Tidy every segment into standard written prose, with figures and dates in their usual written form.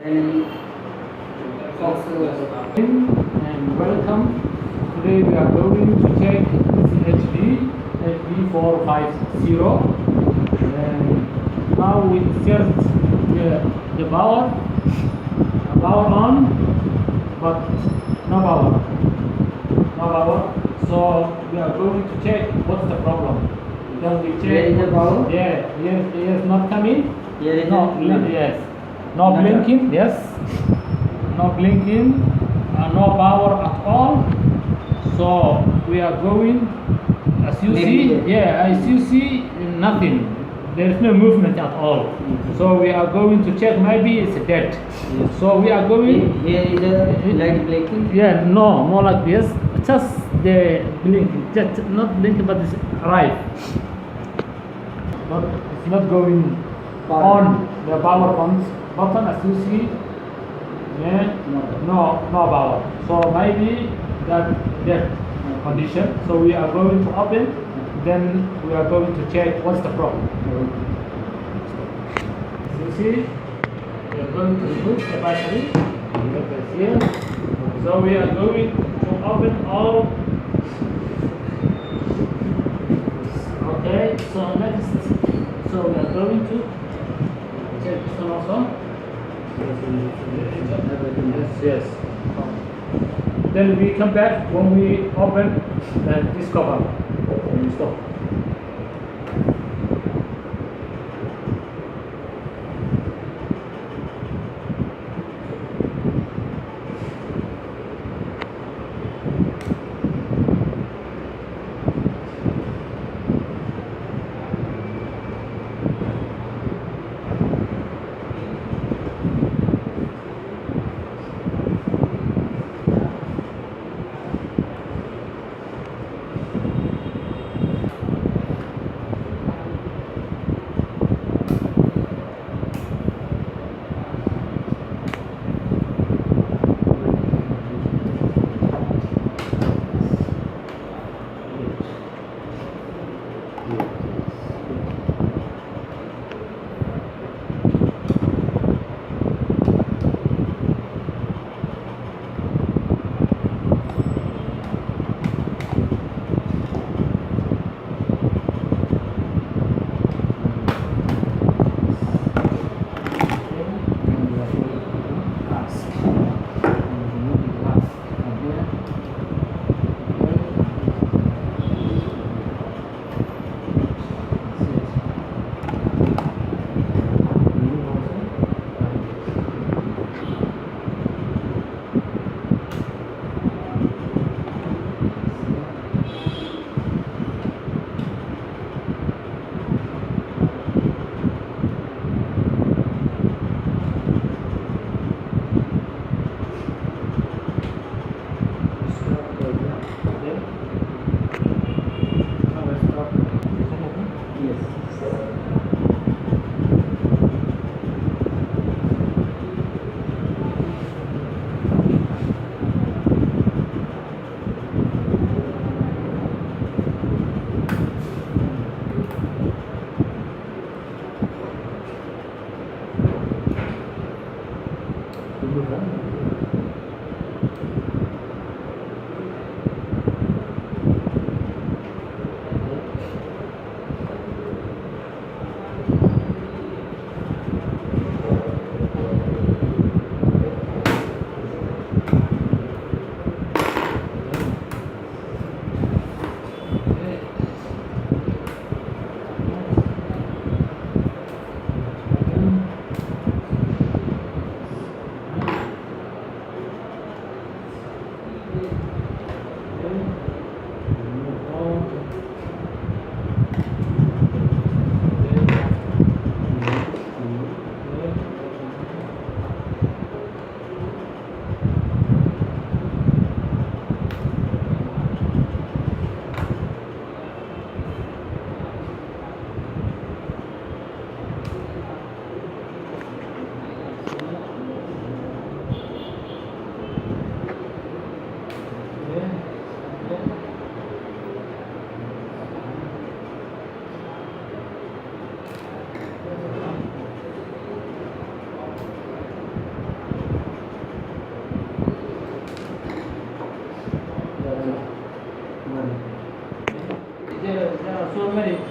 And and welcome. Today we are going to check HV 450, and now we insert the power on, but no power. So we are going to check what's the problem. Then we check. Here is the power? Yeah, yes, not coming. Here is No, the yes. No Not blinking, yes. No blinking, no power at all. So we are going, as you Maybe see, as you see, nothing. There is no movement at all. So we are going to check. Maybe it's dead. Yes. So we are going. Here is the light blinking. Yeah, no, more like this. Just the blinking, just not blinking, but it's right. But it's not going Power. on the power on button, as you see. Yeah, no power. So maybe that condition. So we are going to open. Then we are going to check what's the problem. As you see, we are going to remove the battery. Look at here. So we are going to open all. Okay. So next, so we are going to check this one also. Yes. Then we come back when we open this cover. Stop.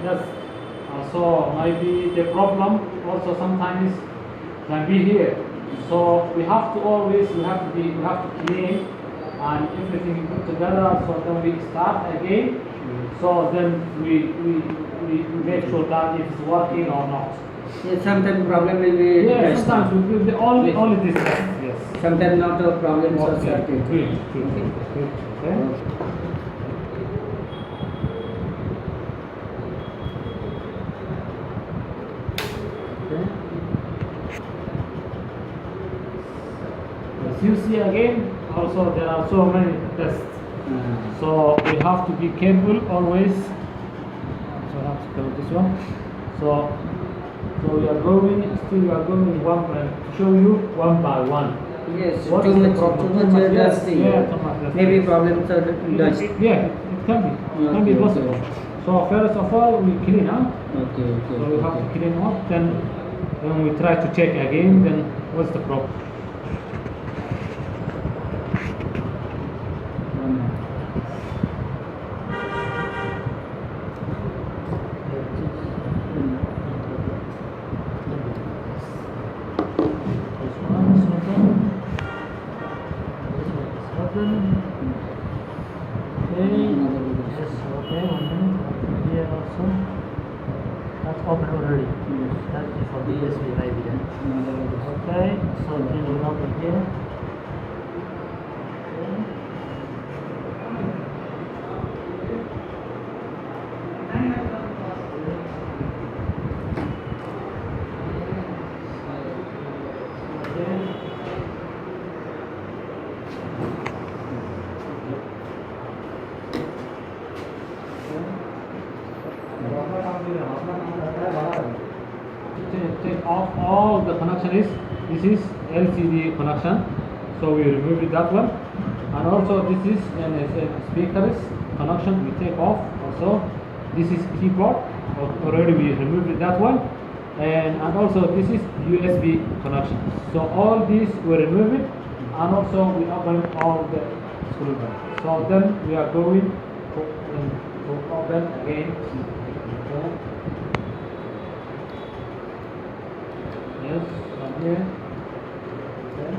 dust. So maybe the problem also sometimes can be here. So we have to always, we have to clean and everything put together. So then we start again. So then we make sure that it's working or not. Yes, sometimes problem will be Yeah, test. sometimes we will be only this test. Yes. Sometimes not a problem so Okay. certain. Good. Okay. As you see again, also there are so many tests. So we have to be careful always. So I have to cover this one. So we are going, still we are going to show you one by one. Yes, What too is the much problem? Yes, dusting. yeah, too much dusting. Maybe problems are dust. Yeah, it can be. It can be Okay, possible. okay. So first of all, we clean up. Okay, So we have to clean up. Then we try to check again. Then what's the problem? This one is open. This one is open. Okay. Yes. Okay. 1 minute. Here also. That's open already. That is for BSB maybe then. Okay. So then we open here. Okay. Take off all the connection this is LCD connection, so we remove that one, and also this is a speakers connection we take off. Also this is keyboard, already we removed that one, and also this is USB connection. So all these we remove it, and also we open all the screwdriver. So then we are going to open again. Okay. Yes, from here. Okay.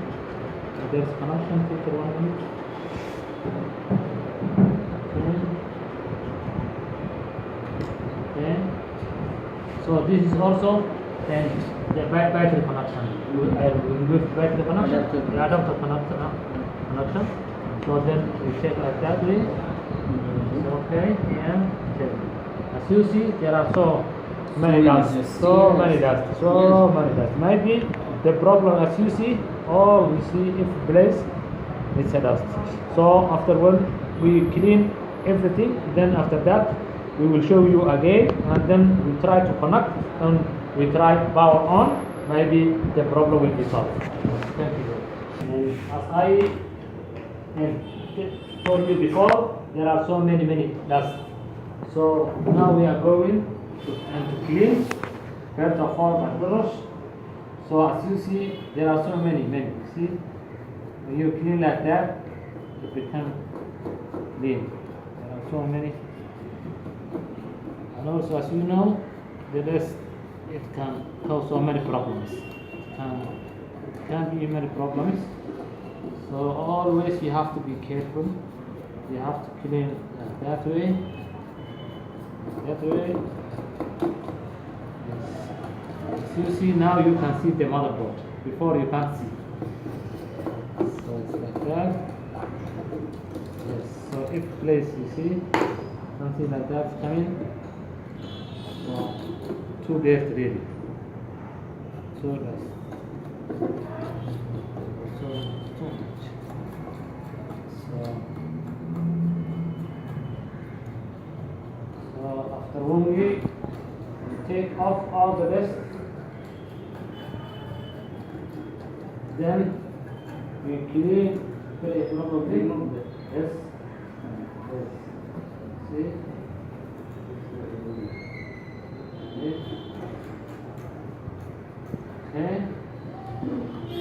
There's connection to 1 minute. Okay. So this is also then the battery connection. I will remove battery connection, the adapter connection. So then we check like that way. Okay, and check. As you see, there are so many dust, many dust. Maybe the problem, as you see, all we see if place it's a dust. So afterward we clean everything. Then after that we will show you again, and then we try to connect and we try power on. Maybe the problem will be solved. Thank you. And as I told you before, there are so many dust. So now we are going to clean. First of all, my brush. So as you see, there are so many. See, when you clean like that, it becomes clean. There are so many. And also, as you know, the dust, it can cause so many problems. It can be many problems. So always you have to be careful. You have to clean that way. That way. Yes. As you see now, you can see the motherboard. Before you can't see. So it's like that. Yes. So if place you see something like that coming. So too dirty really. So that's so too much. So after 1 week, we take off all the dust. Then we clean very properly. Yes. Yes. See? Okay.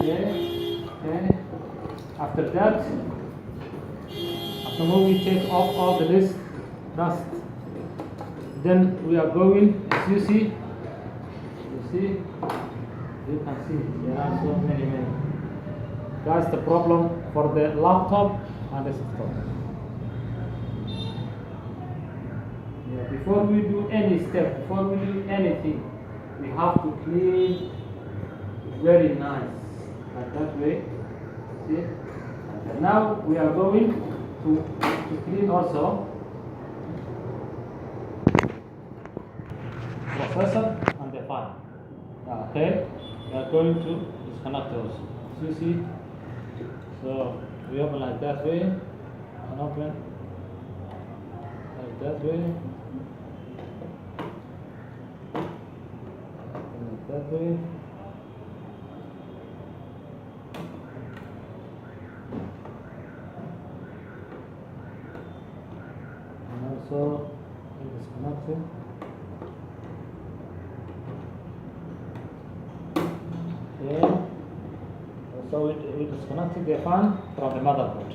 Okay. After that, after we take off all the dust, then we are going, as you see, you can see there are so many. That's the problem for the laptop and the desktop. Yeah, before we do any step, before we do anything, we have to clean very nice, like that way. See? And now we are going to clean also processor and the fan. Okay, we are going to disconnect those. So you see, so we open like that way and open like that way, open like that way. And also disconnect it. Okay. So we disconnected the fan from the motherboard,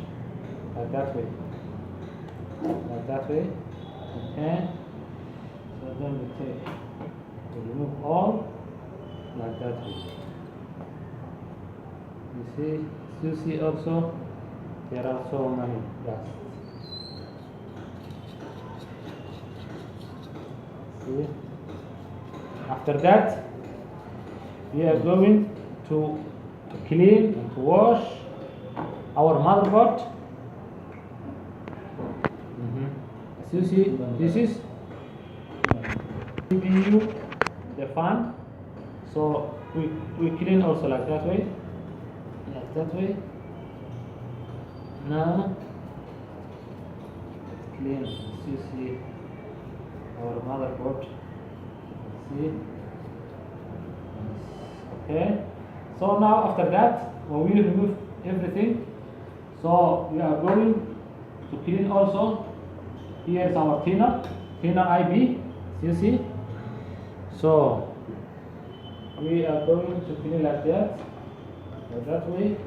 like that way, like that way. Okay. So then we remove all, like that way. You see also there are so many dust. See. After that, we are going to clean and to wash our motherboard. As you see, this is CPU, the fan. So we clean also like that way, like that way. Now clean. As you see our motherboard. See. Okay. So now after that, when we remove everything, so we are going to clean also. Here is our thinner IB. You see. So we are going to clean like that way,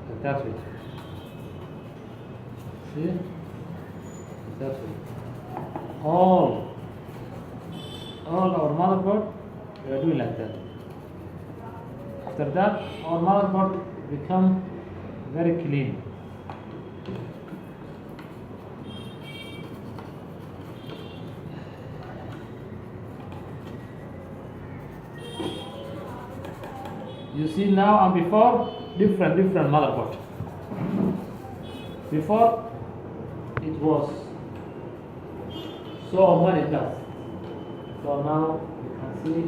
like that way. See, that way. All our motherboard, we are doing like that. After that, our motherboard become very clean. You see now and before, different motherboard. Before it was so many dust. So now you can see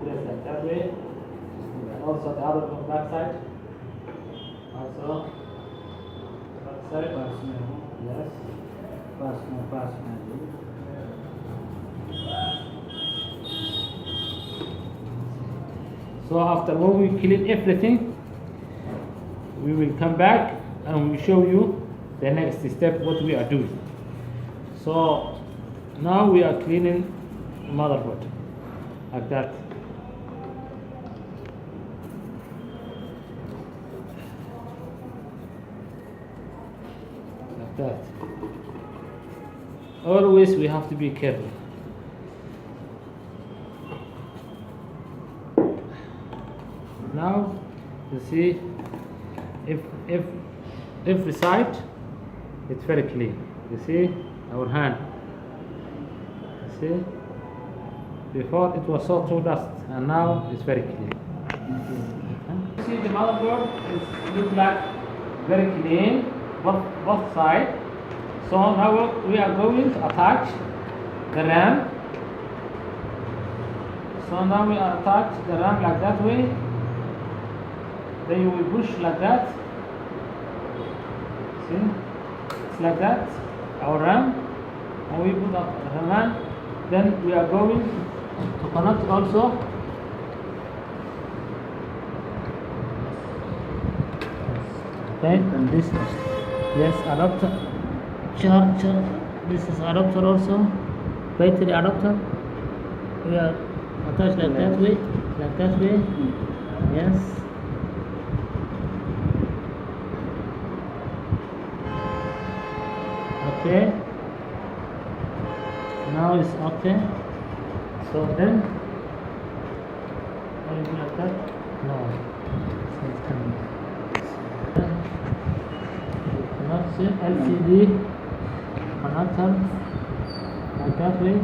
this like that way, and also the other back side. Also back side. Yes. Pass. So after when we clean everything, we will come back and we show you the next step what we are doing. So now we are cleaning motherboard like that. Like that. Always we have to be careful. Now you see if every side it's very clean. You see our hand. You see before it was so too dust and now it's very clean. You see the motherboard is look like very clean both sides. So now we are going to attach the RAM. So now we attach the RAM like that way. Then you will push like that. See? It's like that. Our RAM. And we put up the RAM. Then we are going to connect also. Okay, and this is yes adapter. Charger. This is adapter also. Battery adapter. We are attached like that way. Like that way. Yes. it's okay. So then, maybe like that. No, so it's coming. Then you cannot see LCD connector like that way.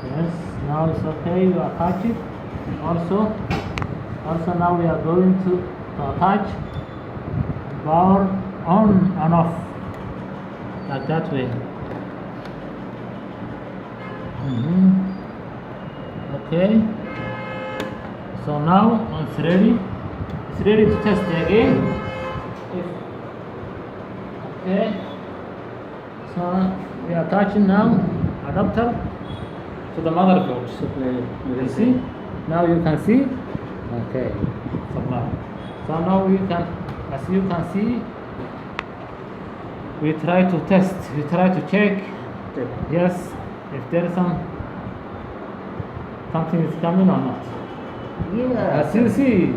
Yes, now it's okay. You attach it. Also now we are going to attach power on and off like that way. Okay, so now it's ready. It's ready to test again. Okay, so we are attaching now adapter to the motherboard. You see? Now you can see. Okay, so now you can, as you can see, we try to test, we try to check, yes, if there is something is coming or not. Yeah. As you see,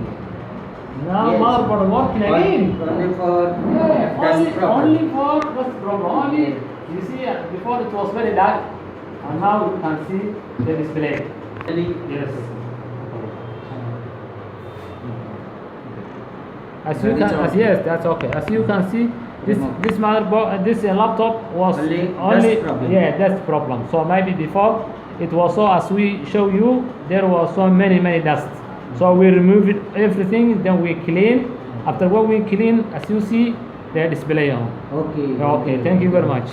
now Yes. motherboard working again. Only for Yeah, dust problem. only for dust problem. Only, you see, before it was very dark, and now you can see the display. Yes. As you can, yes, that's okay. As you can see, this motherboard, this laptop was Only dust problem. yeah, that's problem. So maybe before it was so, as we show you, there was so many dust. So we remove it, everything, then we clean. After what we clean, as you see, the display on. Okay. Okay, thank you very much.